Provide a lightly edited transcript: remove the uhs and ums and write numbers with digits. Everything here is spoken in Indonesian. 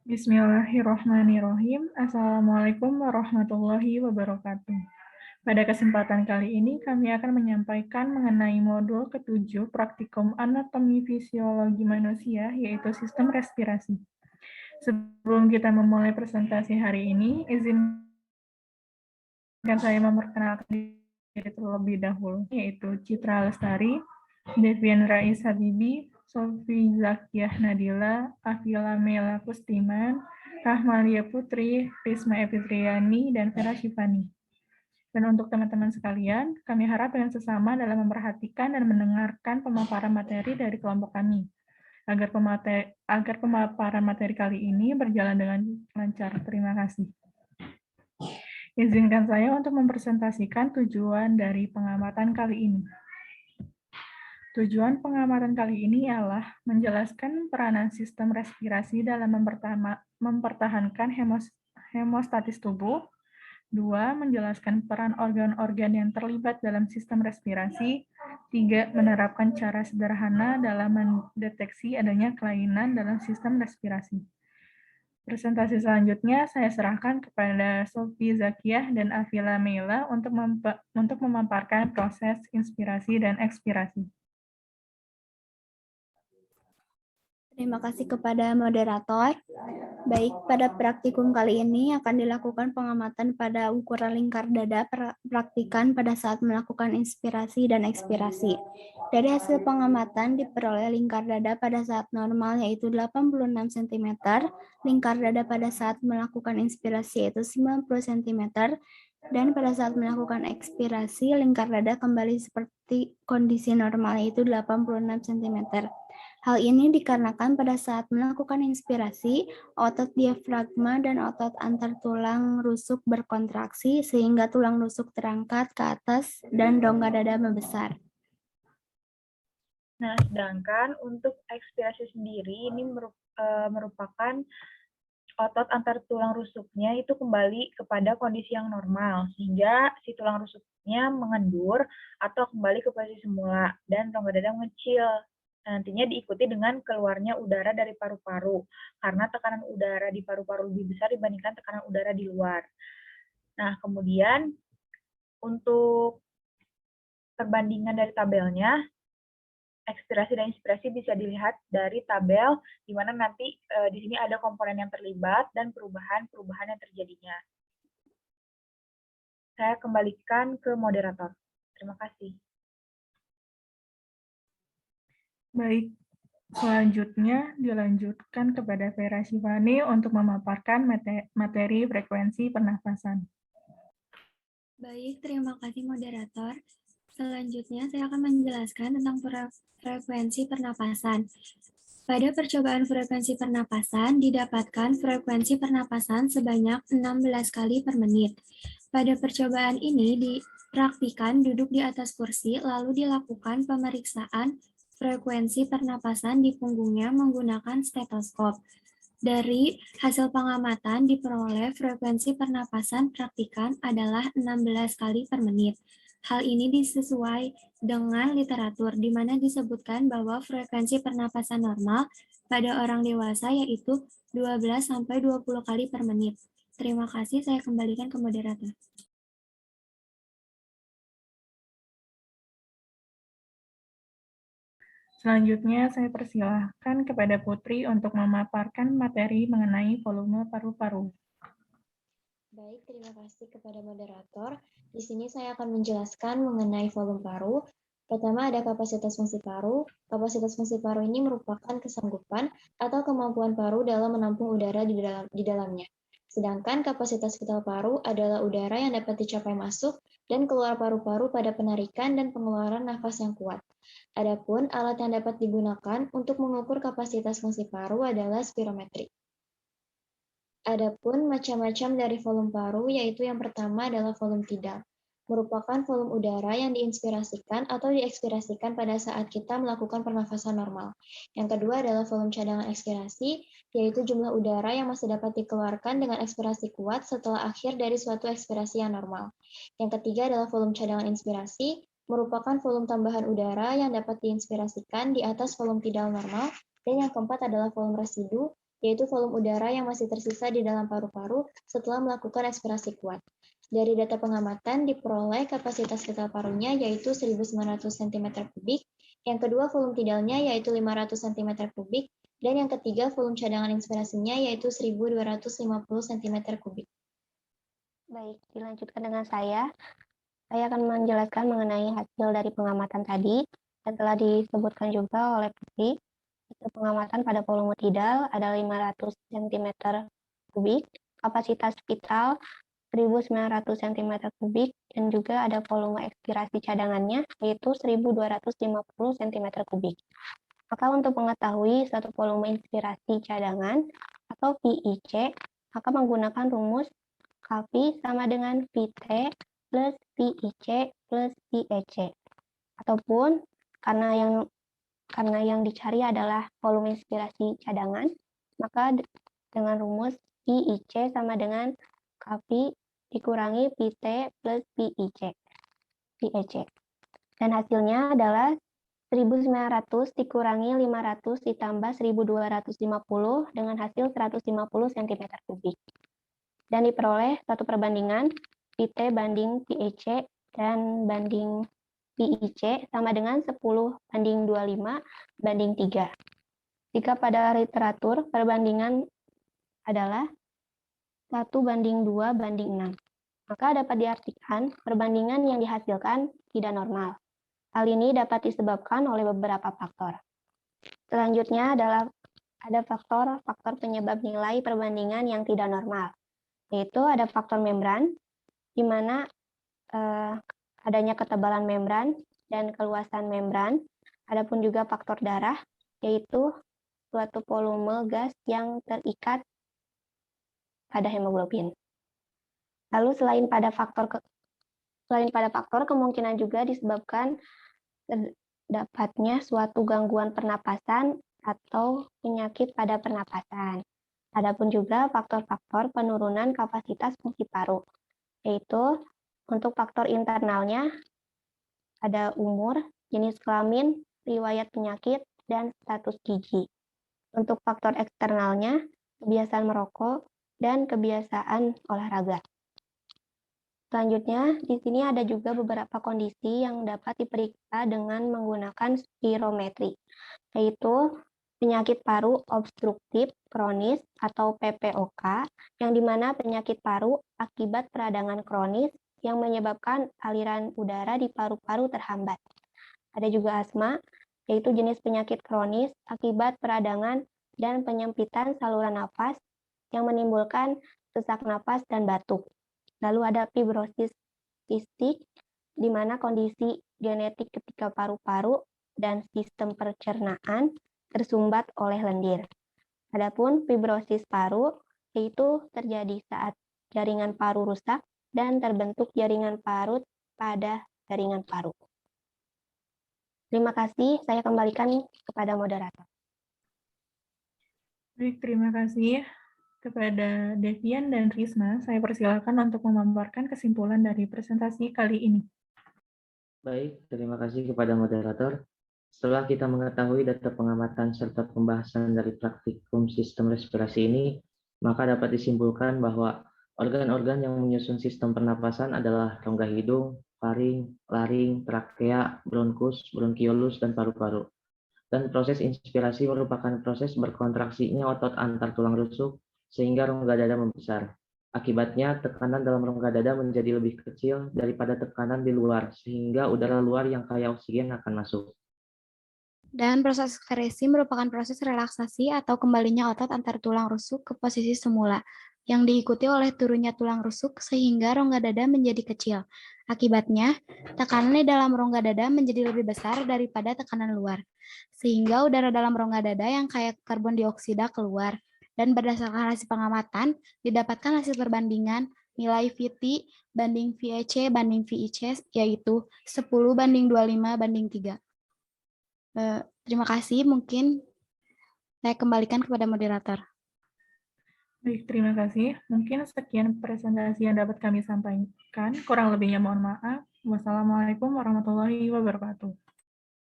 Bismillahirrahmanirrahim. Assalamualaikum warahmatullahi wabarakatuh. Pada kesempatan kali ini, kami akan menyampaikan mengenai modul ke-7 praktikum anatomi fisiologi manusia, yaitu sistem respirasi. Sebelum kita memulai presentasi hari ini, izinkan saya memperkenalkan diri terlebih dahulu, yaitu Citra Lestari, Devian Rais Habibi, Sofi Zakiah Nadila, Afila Mela Kustiman, Rahmalia Putri, Risma Efitriani, dan Vera Shivani. Dan untuk teman-teman sekalian, kami harap dengan sesama dalam memperhatikan dan mendengarkan pemaparan materi dari kelompok kami, agar pemaparan materi kali ini berjalan dengan lancar. Terima kasih. Izinkan saya untuk mempresentasikan tujuan dari pengamatan kali ini. Tujuan pengamatan kali ini ialah menjelaskan peranan sistem respirasi dalam mempertahankan hemostatis tubuh. 2. Menjelaskan peran organ-organ yang terlibat dalam sistem respirasi. 3. Menerapkan cara sederhana dalam mendeteksi adanya kelainan dalam sistem respirasi. Presentasi selanjutnya saya serahkan kepada Sofi Zakiah dan Afila Meila untuk memaparkan proses inspirasi dan ekspirasi. Terima kasih kepada moderator. Baik, pada praktikum kali ini akan dilakukan pengamatan pada ukuran lingkar dada praktikan pada saat melakukan inspirasi dan ekspirasi. Dari hasil pengamatan diperoleh lingkar dada pada saat normal yaitu 86 cm, lingkar dada pada saat melakukan inspirasi yaitu 90 cm, dan pada saat melakukan ekspirasi lingkar dada kembali seperti kondisi normal yaitu 86 cm. Hal ini dikarenakan pada saat melakukan inspirasi, otot diafragma dan otot antar tulang rusuk berkontraksi sehingga tulang rusuk terangkat ke atas dan rongga dada membesar. Nah, sedangkan untuk ekspirasi sendiri ini merupakan otot antar tulang rusuknya itu kembali kepada kondisi yang normal, sehingga si tulang rusuknya mengendur atau kembali ke posisi semula dan rongga dada mengecil. Nantinya diikuti dengan keluarnya udara dari paru-paru, karena tekanan udara di paru-paru lebih besar dibandingkan tekanan udara di luar. Nah, kemudian untuk perbandingan dari tabelnya, ekspirasi dan inspirasi bisa dilihat dari tabel, di mana nanti di sini ada komponen yang terlibat dan perubahan-perubahan yang terjadinya. Saya kembalikan ke moderator. Terima kasih. Baik, selanjutnya dilanjutkan kepada Vera Shivani untuk memaparkan materi frekuensi pernafasan. Baik, terima kasih moderator. Selanjutnya saya akan menjelaskan tentang frekuensi pernapasan. Pada percobaan frekuensi pernapasan, didapatkan frekuensi pernapasan sebanyak 16 kali per menit. Pada percobaan ini dipraktikan duduk di atas kursi, lalu dilakukan pemeriksaan frekuensi pernapasan di punggungnya menggunakan stetoskop. Dari hasil pengamatan diperoleh frekuensi pernapasan praktikan adalah 16 kali per menit. Hal ini disesuai dengan literatur, di mana disebutkan bahwa frekuensi pernapasan normal pada orang dewasa yaitu 12-20 kali per menit. Terima kasih, saya kembalikan ke moderator. Selanjutnya, saya persilahkan kepada Putri untuk memaparkan materi mengenai volume paru-paru. Baik, terima kasih kepada moderator. Di sini saya akan menjelaskan mengenai volume paru. Pertama ada kapasitas fungsi paru. Kapasitas fungsi paru ini merupakan kesanggupan atau kemampuan paru dalam menampung udara di dalamnya. Sedangkan kapasitas vital paru adalah udara yang dapat dicapai masuk dan keluar paru-paru pada penarikan dan pengeluaran nafas yang kuat. Adapun alat yang dapat digunakan untuk mengukur kapasitas fungsi paru adalah spirometri. Adapun macam-macam dari volume paru, yaitu yang pertama adalah volume tidal, merupakan volume udara yang diinspirasikan atau diekspirasikan pada saat kita melakukan pernafasan normal. Yang kedua adalah volume cadangan ekspirasi, yaitu jumlah udara yang masih dapat dikeluarkan dengan ekspirasi kuat setelah akhir dari suatu ekspirasi yang normal. Yang ketiga adalah volume cadangan inspirasi, merupakan volume tambahan udara yang dapat diinspirasikan di atas volume tidal normal. Dan yang keempat adalah volume residu, yaitu volume udara yang masih tersisa di dalam paru-paru setelah melakukan ekspirasi kuat. Dari data pengamatan diperoleh kapasitas vital parunya yaitu 1.900 cm3, yang kedua volume tidalnya yaitu 500 cm3, dan yang ketiga volume cadangan inspirasinya yaitu 1.250 cm3. Baik, dilanjutkan dengan saya. Saya akan menjelaskan mengenai hasil dari pengamatan tadi, yang telah disebutkan juga oleh Putri. Hasil pengamatan pada volume tidal ada 500 cm3, kapasitas vital 1.900 cm3, dan juga ada volume ekspirasi cadangannya, yaitu 1.250 cm3. Maka untuk mengetahui suatu volume inspirasi cadangan atau VIC, maka menggunakan rumus Kv sama dengan Vt plus VIC plus VEC. Ataupun karena yang dicari adalah volume inspirasi cadangan, maka dengan rumus VIC sama dengan Kv dikurangi Vt plus VEC. Dan hasilnya adalah 1.900 dikurangi 500 ditambah 1.250 dengan hasil 150 cm3. Dan diperoleh satu perbandingan Vt banding VEC dan banding VIC sama dengan 10:25 banding 3. Jika pada literatur perbandingan adalah 1:2 banding 6. Maka dapat diartikan perbandingan yang dihasilkan tidak normal. Hal ini dapat disebabkan oleh beberapa faktor. Selanjutnya adalah ada faktor penyebab nilai perbandingan yang tidak normal, yaitu ada faktor membran, di mana adanya ketebalan membran dan keluasan membran. Adapun juga faktor darah, yaitu suatu volume gas yang terikat pada hemoglobin. Lalu selain pada faktor kemungkinan juga disebabkan terdapatnya suatu gangguan pernapasan atau penyakit pada pernapasan. Adapun juga faktor-faktor penurunan kapasitas fungsi paru, yaitu untuk faktor internalnya ada umur, jenis kelamin, riwayat penyakit, dan status gizi. Untuk faktor eksternalnya, kebiasaan merokok, dan kebiasaan olahraga. Selanjutnya, di sini ada juga beberapa kondisi yang dapat diperiksa dengan menggunakan spirometri, yaitu penyakit paru obstruktif kronis atau PPOK, yang dimana penyakit paru akibat peradangan kronis yang menyebabkan aliran udara di paru-paru terhambat. Ada juga asma, yaitu jenis penyakit kronis akibat peradangan dan penyempitan saluran napas yang menimbulkan sesak napas dan batuk. Lalu ada fibrosis kistik, di mana kondisi genetik ketika paru-paru dan sistem pencernaan tersumbat oleh lendir. Adapun fibrosis paru, yaitu terjadi saat jaringan paru rusak dan terbentuk jaringan parut pada jaringan paru. Terima kasih, saya kembalikan kepada moderator. Baik, terima kasih kepada Devian dan Risma. Saya persilakan untuk memaparkan kesimpulan dari presentasi kali ini. Baik, terima kasih kepada moderator. Setelah kita mengetahui data pengamatan serta pembahasan dari praktikum sistem respirasi ini, maka dapat disimpulkan bahwa organ-organ yang menyusun sistem pernapasan adalah rongga hidung, faring, laring, trakea, bronkus, bronkiolus, dan paru-paru. Dan proses inspirasi merupakan proses berkontraksinya otot antar tulang rusuk sehingga rongga dada membesar. Akibatnya, tekanan dalam rongga dada menjadi lebih kecil daripada tekanan di luar, sehingga udara luar yang kaya oksigen akan masuk. Dan proses ekskresi merupakan proses relaksasi atau kembalinya otot antar tulang rusuk ke posisi semula, yang diikuti oleh turunnya tulang rusuk sehingga rongga dada menjadi kecil. Akibatnya, tekanan di dalam rongga dada menjadi lebih besar daripada tekanan luar, sehingga udara dalam rongga dada yang kaya karbon dioksida keluar. Dan berdasarkan hasil pengamatan, didapatkan hasil perbandingan nilai Vt banding VEC banding VIC, yaitu 10:25:3. Terima kasih, mungkin saya kembalikan kepada moderator. Baik, terima kasih. Mungkin sekian presentasi yang dapat kami sampaikan. Kurang lebihnya mohon maaf. Wassalamualaikum warahmatullahi wabarakatuh.